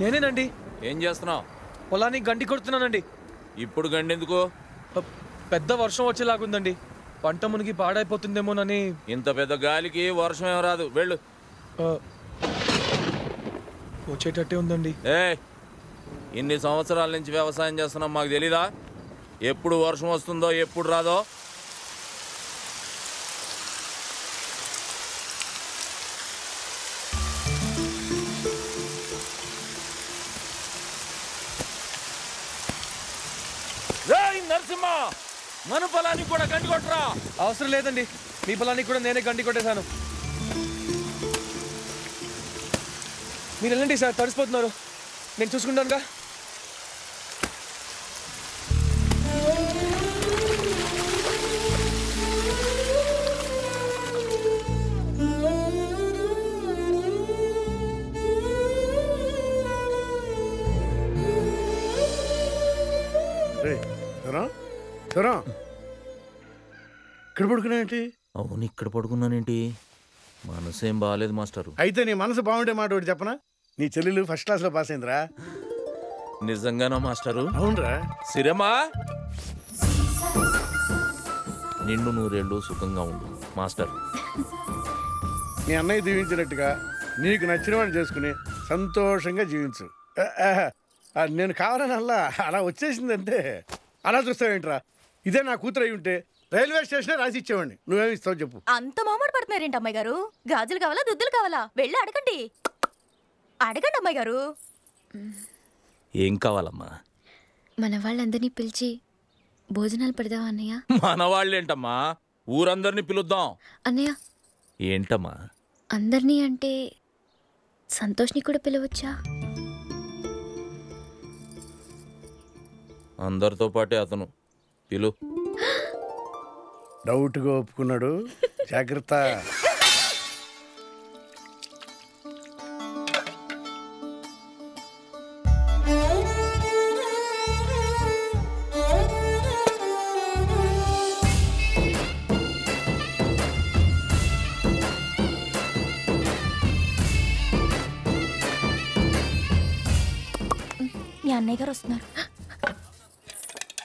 నేనేనండి. ఏం చేస్తున్నావు? పొలానికి గండి కొడుతున్నానండి. ఇప్పుడు గండి ఎందుకు? పెద్ద వర్షం వచ్చేలాగుందండి. పంట మునిగి పాడైపోతుందేమోనని. ఇంత పెద్ద గాలికి వర్షం ఏం రాదు, వెళ్ళు. వచ్చేటట్టే ఉందండి. ఇన్ని సంవత్సరాల నుంచి వ్యవసాయం చేస్తున్నాం, మాకు తెలీదా ఎప్పుడు వర్షం వస్తుందో ఎప్పుడు రాదో? నరసింహ, మన పొలానికి కూడా గండి కొట్టరా. అవసరం లేదండి, మీ పొలానికి కూడా నేనే గండి కొట్టేశాను. మీరు వెళ్ళండి సార్, తడిసిపోతున్నారు. నేను చూసుకుంటానుగా. ఇక్కడ పడుకున్నావేంటి? అవును, ఇక్కడ పడుకున్నానేంటి? మనసేం బాగాలేదు మాస్టరు. అయితే నీ మనసు బాగుండే మాట ఒకటి చెప్పనా? నీ చెల్లెలు ఫస్ట్ క్లాస్ లో పాస్ అయిందిరా. నిజంగానా మాస్టరు? అవునరా. సిరమా, నిండు నూరేళ్ళు సుఖంగా ఉండు మాస్టర్. నీ అన్నయ్య దీవించినట్టుగా నీకు నచ్చిన వాడిని చేసుకుని సంతోషంగా జీవించు. నేను కావాలని అలా వచ్చేసిందంటే అలా చూస్తావేంట్రా? ఇదే నా కూతురు అయి ఉంటే రైల్వే స్టేషన్ రాసి ఇచ్చేవాడిని. నువ్వేమి ఇస్తావు చెప్పు? అంత మామూలు పడుతున్నారేంటి అమ్మాయి గారు? గాజులు కావాలా, దుద్దులు కావాలా? వెళ్ళి అడగండి, అడగండి అమ్మాయి గారు. ఏం కావాలమ్మా? మన వాళ్ళందరినీ పిలిచి భోజనాలు పెడదాం అన్నయ్య. మన వాళ్ళేంటమ్మా, ఊరందరినీ పిలుద్దాం. అన్నయ్య. ఏంటమ్మా? అందరినీ అంటే సంతోష్ని కూడా పిలవచ్చా? అందరితో పాటే అతను పిలు. డౌట్గా ఒప్పుకున్నాడు, జాగ్రత్త. మీ అన్నయ్య గారు వస్తున్నారు.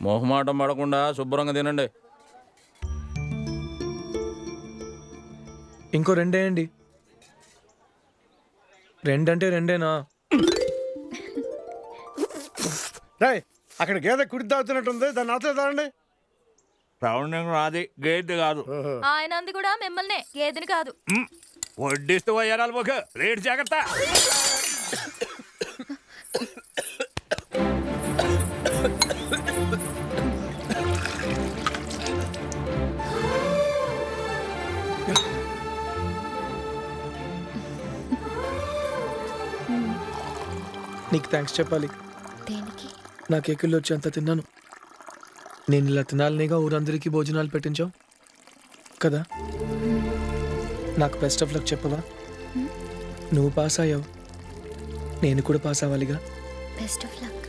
మొహమాటం పడకుండా శుభ్రంగా తినండి. ఇంకో రెండేయండి. రెండంటే రెండేనా? అక్కడ గేదె కుడి తాగుతున్నట్టుంది, దాన్ని అవతల తాగండి. రాది గేదె కాదు. ఆయన అంది కూడా మిమ్మల్నే, గేదెని కాదు. వడ్డిస్తూ పోయారాలు ఒక రేటు జాగ్రత్త. నీకు థ్యాంక్స్ చెప్పాలి. దేనికి? నా కేకుల్లో వచ్చి అంత తిన్నాను. నేను ఇలా తినాలనేగా ఊరందరికీ భోజనాలు పెట్టించావు కదా. నాకు బెస్ట్ ఆఫ్ లక్ చెప్పవా? నువ్వు పాస్ అయ్యావు, నేను కూడా పాస్ అవ్వాలిగా. Best of luck.